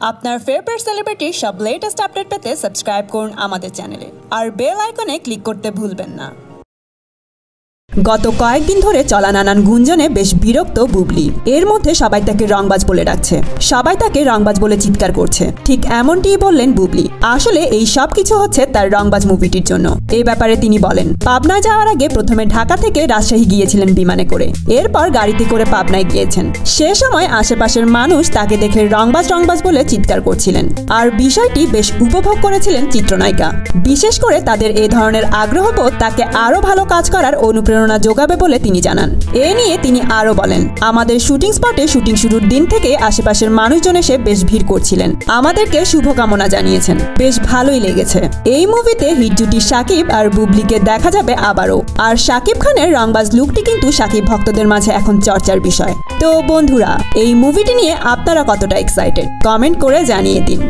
আপনার ফেভারিট সেলিব্রিটির সব latest update পেতে সাবস্ক্রাইব করুন আমাদের চ্যানেলে আর বেল আইকনে ক্লিক করতে ভুলবেন না। গত কয়েকদিন ধরে চলা নানান গুঞ্জনে বেশ বিরক্ত বুবলি। এর মধ্যে সবাই তাকে রংবাজ বলে ডাকছে, সবাই তাকে রংবাজ বলে চিৎকার করছে। ঠিক এমনটিই বললেন বুবলি। আসলে এই সব কিছু হচ্ছে তার রংবাজ মুভিটির জন্য। এই ব্যাপারে তিনি বলেন, পাবনা যাওয়ার আগে প্রথমে ঢাকা থেকে রাজশাহী গিয়েছিলেন বিমানে করে, এরপর গাড়িতে করে পাবনায় গিয়েছেন। সে সময় আশেপাশের মানুষ তাকে দেখে রংবাজ রংবাজ বলে চিৎকার করছিলেন, আর বিষয়টি বেশ উপভোগ করেছিলেন চিত্রনায়িকা। বিশেষ করে তাদের এ ধরনের আগ্রহবোধ তাকে আরো ভালো কাজ করার অনুপ্রেরণা যোগাবে বলে তিনি জানান। এ নিয়ে তিনি আরো বলেন, আমাদের শুটিং স্পটে শুটিং শুরুর দিন থেকে আশেপাশের মানুষজন এসে বেশ ভিড় করছিলেন, আমাদেরকে শুভকামনা জানিয়েছেন। বেশ ভালোই লেগেছে। এই মুভিতে হিট জুটি শাকিব আর বুবলিকে দেখা যাবে আবারও। আর শাকিব খানের রংবাজ লুকটি কিন্তু শাকিব ভক্তদের মাঝে এখন চর্চার বিষয়। তো বন্ধুরা, এই মুভিটি নিয়ে আপনারা কতটা এক্সাইটেড কমেন্ট করে জানিয়ে দিন।